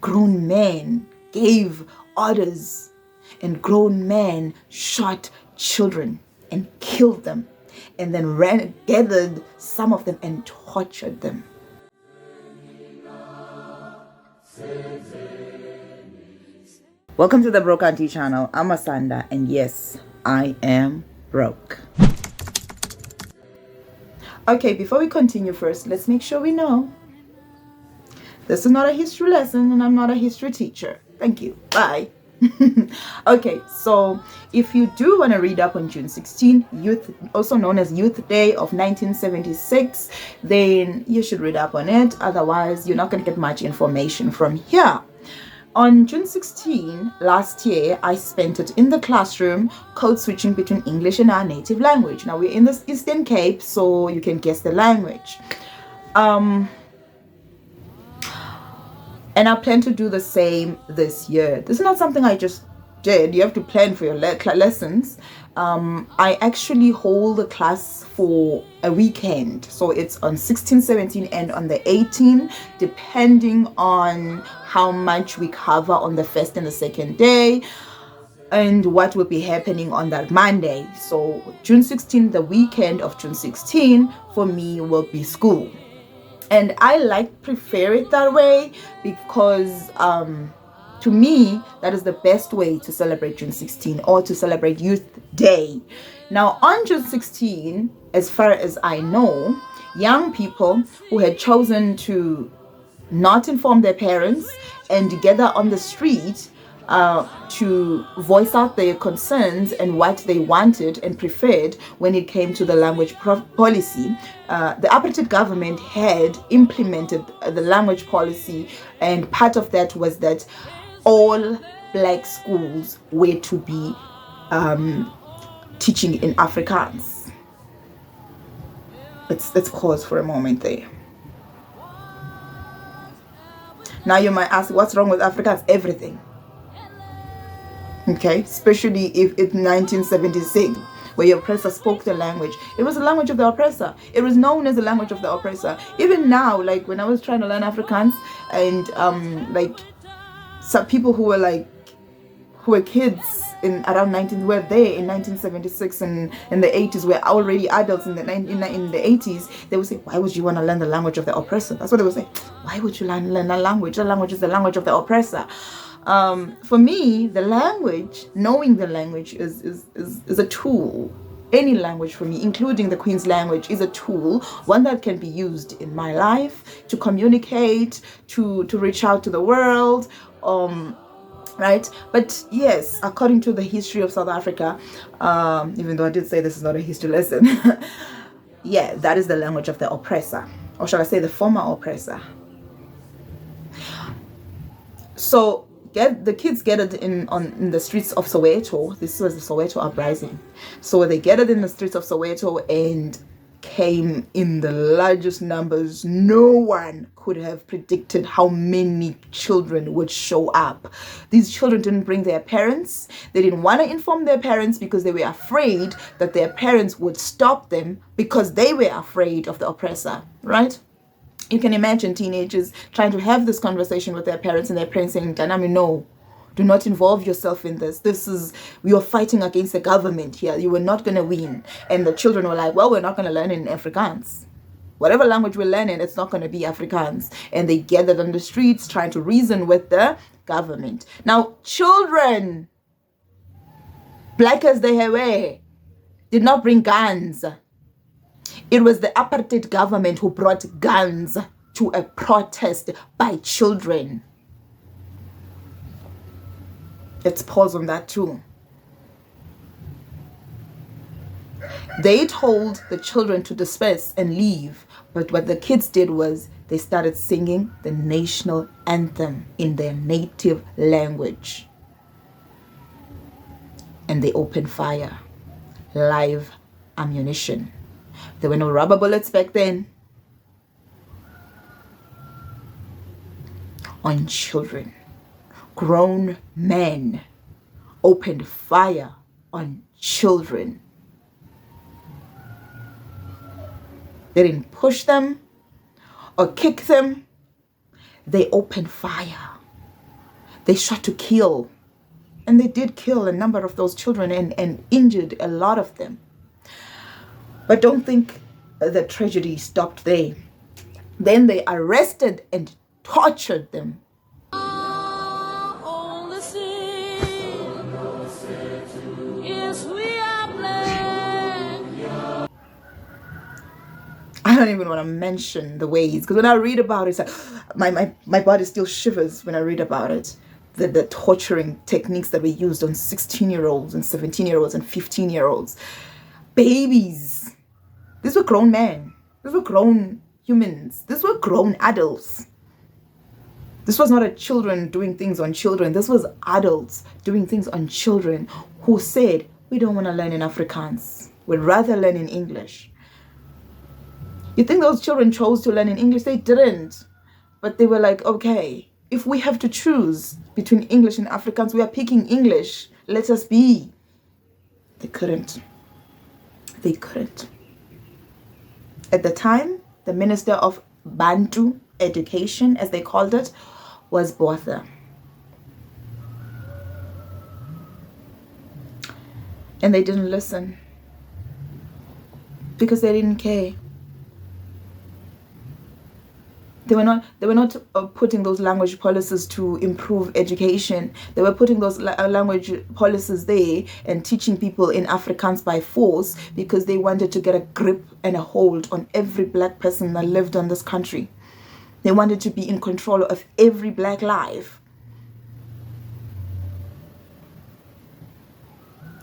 grown men gave orders, and grown men shot children and killed them, and then gathered some of them and tortured them. Welcome to the Broke Auntie channel. I'm Asanda, and yes, I am broke. Okay, before we continue, first, let's make sure we know this is not a history lesson, and I'm not a history teacher. Thank you. Bye. Okay, so if you do want to read up on June 16, also known as Youth Day of 1976, then you should read up on it. Otherwise, you're not going to get much information from here. On June 16 last year, I spent it in the classroom, code switching between English and our native language. Now, we're in the Eastern Cape, so you can guess the language. And I plan to do the same this year. This is not something I just did. You have to plan for your lessons. I actually hold the class for a weekend. So it's on 16, 17, and on the 18, depending on how much we cover on the first and the second day, and what will be happening on that Monday. So June 16, the weekend of June 16, for me will be school. And I prefer it that way because to me, that is the best way to celebrate June 16 or to celebrate Youth Day. Now, on June 16, as far as I know, young people who had chosen to not inform their parents and gather on the street to voice out their concerns and what they wanted and preferred when it came to the language policy. The apartheid government had implemented the language policy, and part of that was that all black schools were to be teaching in Afrikaans. Let's pause for a moment there. Now you might ask, what's wrong with Afrikaans? Everything. Okay, especially if it's 1976, where your oppressor spoke the language. It was the language of the oppressor. It was known as the language of the oppressor. Even now, like when I was trying to learn Afrikaans, and some people who were kids in around 1976 and in the 80s, were already adults in the 80s. They would say, why would you want to learn the language of the oppressor? That's what they would say. Why would you learn that language? The language is the language of the oppressor. For me, the language, knowing the language is a tool. Any language for me, including the Queen's language, is a tool, one that can be used in my life to communicate, to reach out to the world, right? But yes, according to the history of South Africa, even though I did say this is not a history lesson, yeah, that is the language of the oppressor, or shall I say the former oppressor. So the kids gathered in the streets of Soweto. This was the Soweto Uprising. So they gathered in the streets of Soweto and came in the largest numbers. No one could have predicted how many children would show up. These children didn't bring their parents. They didn't want to inform their parents because they were afraid that their parents would stop them because they were afraid of the oppressor, right? You can imagine teenagers trying to have this conversation with their parents, and their parents saying, Danami, no, do not involve yourself in this. We are fighting against the government here. You were not going to win. And the children were like, well, we're not going to learn in Afrikaans. Whatever language we're learning, it's not going to be Afrikaans. And they gathered on the streets trying to reason with the government. Now, children, black as they were, did not bring guns. It was the apartheid government who brought guns to a protest by children. Let's pause on that too. They told the children to disperse and leave, but what the kids did was they started singing the national anthem in their native language. And they opened fire. Live ammunition. There were no rubber bullets back then. On children. Grown men opened fire on children. They didn't push them or kick them. They opened fire. They shot to kill. And they did kill a number of those children and injured a lot of them. But don't think the tragedy stopped there. Then they arrested and tortured them. I don't even want to mention the ways, because when I read about it, my body still shivers when I read about it. The torturing techniques that were used on 16-year-olds and 17-year-olds and 15-year-olds. Babies. These were grown men. These were grown humans. These were grown adults. This was not a children doing things on children. This was adults doing things on children who said, we don't want to learn in Afrikaans. We'd rather learn in English. You think those children chose to learn in English? They didn't. But they were like, okay, if we have to choose between English and Afrikaans, we are picking English. Let us be. They couldn't. They couldn't. At the time, the Minister of Bantu Education, as they called it, was Botha. And they didn't listen because they didn't care. They were not putting those language policies to improve education. They were putting those language policies there and teaching people in Afrikaans by force because they wanted to get a grip and a hold on every black person that lived on this country. They wanted to be in control of every black life.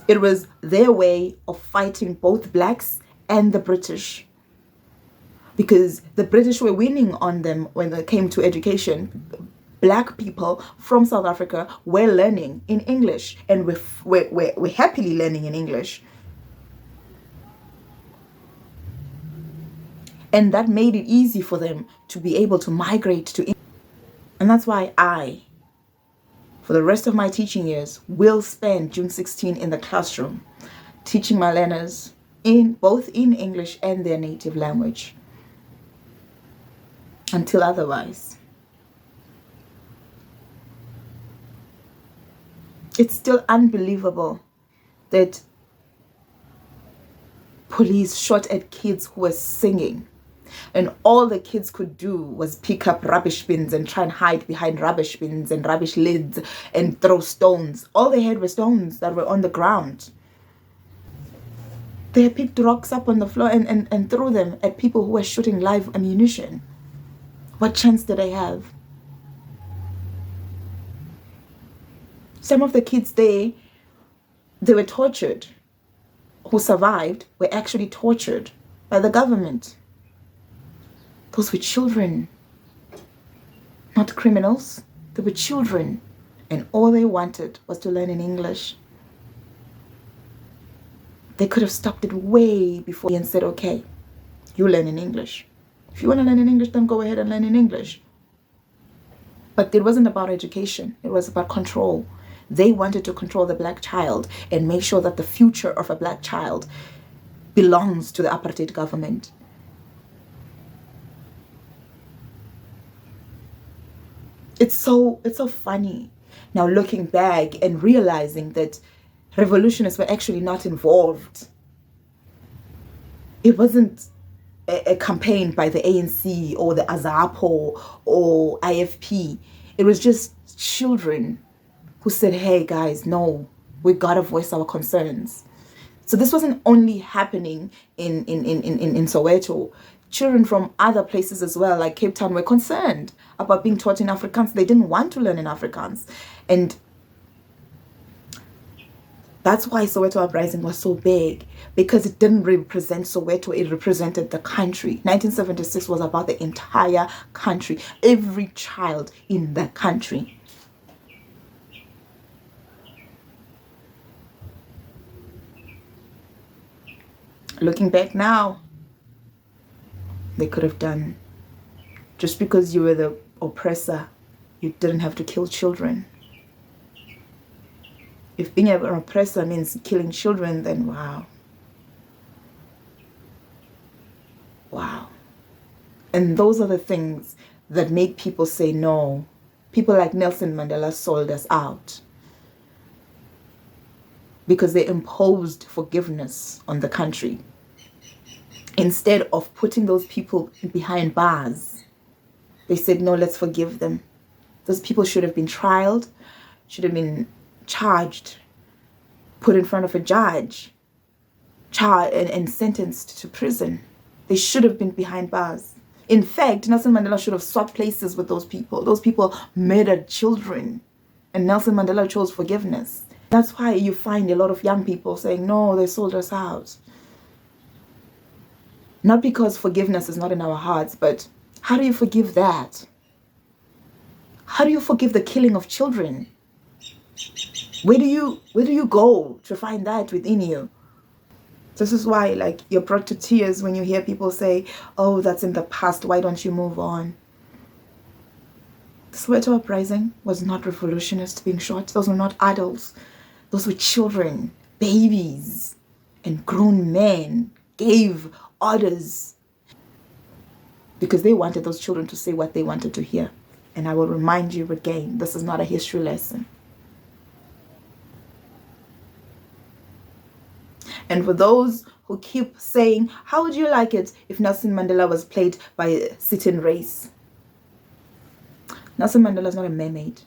It was their way of fighting both blacks and the British. Because the British were winning on them when it came to education. Black people from South Africa were learning in English and were happily learning in English. And that made it easy for them to be able to migrate to English. And that's why I, for the rest of my teaching years, will spend June 16 in the classroom teaching my learners both in English and their native language. Until otherwise. It's still unbelievable that police shot at kids who were singing, and all the kids could do was pick up rubbish bins and try and hide behind rubbish bins and rubbish lids and throw stones. All they had were stones that were on the ground. They picked rocks up on the floor and threw them at people who were shooting live ammunition. What chance did they have? Some of the kids they were tortured, who survived, were actually tortured by the government. Those were children, not criminals. They were children, and all they wanted was to learn in English. They could have stopped it way before and said, okay, you learn in English. If you want to learn in English, then go ahead and learn in English. But it wasn't about education. It was about control. They wanted to control the black child and make sure that the future of a black child belongs to the apartheid government. It's so funny now looking back and realizing that revolutionists were actually not involved. It wasn't a campaign by the ANC or the AZAPO or IFP. It was just children who said, hey guys, no, we gotta voice our concerns. So this wasn't only happening in Soweto. Children from other places as well, like Cape Town, were concerned about being taught in Afrikaans. They didn't want to learn in Afrikaans. And that's why Soweto Uprising was so big, because it didn't represent Soweto, it represented the country. 1976 was about the entire country, every child in the country. Looking back now, they could have done. Just because you were the oppressor, you didn't have to kill children. If being an oppressor means killing children, then wow. Wow. And those are the things that make people say, no, People like Nelson Mandela sold us out because they imposed forgiveness on the country instead of putting those people behind bars. They said, no, let's forgive them. Those people should have been trialed, should have been charged, put in front of a judge, charged and sentenced to prison. They should have been behind bars. In fact, Nelson Mandela should have swapped places with those people. Those people murdered children, and Nelson Mandela chose forgiveness. That's why you find a lot of young people saying, no, they sold us out. Not because forgiveness is not in our hearts, but how do you forgive that? How do you forgive the killing of children? Where do you go to find that within you? This is why, like, you're brought to tears when you hear people say, oh, that's in the past, why don't you move on? The SOWETO uprising was not revolutionists being shot. Those were not adults. Those were children, babies, and grown men gave orders because they wanted those children to say what they wanted to hear. And I will remind you again, this is not a history lesson. And for those who keep saying, how would you like it if Nelson Mandela was played by a sitting race? Nelson Mandela is not a mermaid.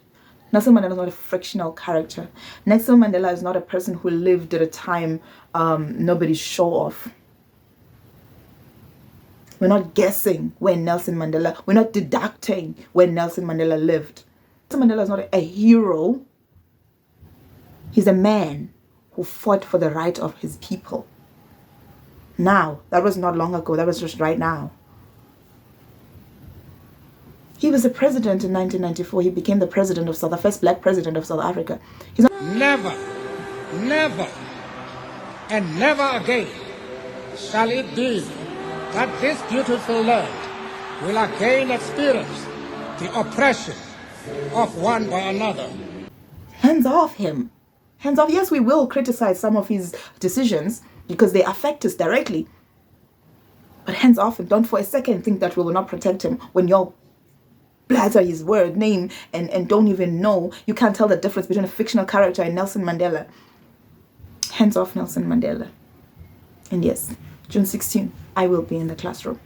Nelson Mandela is not a fictional character. Nelson Mandela is not a person who lived at a time nobody's sure of. We're not guessing when Nelson Mandela, we're not deducting when Nelson Mandela lived. Nelson Mandela is not a hero. He's a man who fought for the right of his people. Now, that was not long ago, that was just right now. He was the president in 1994. He became the president of the first black president of South Africa. He's not never, never, and never again shall it be that this beautiful land will again experience the oppression of one by another. Hands off him. Hands off. Yes, we will criticize some of his decisions because they affect us directly. But hands off him. Don't for a second think that we will not protect him when you're blatter his word name and don't even know. You can't tell the difference between a fictional character and Nelson Mandela. Hands off Nelson Mandela. And yes, June 16, I will be in the classroom.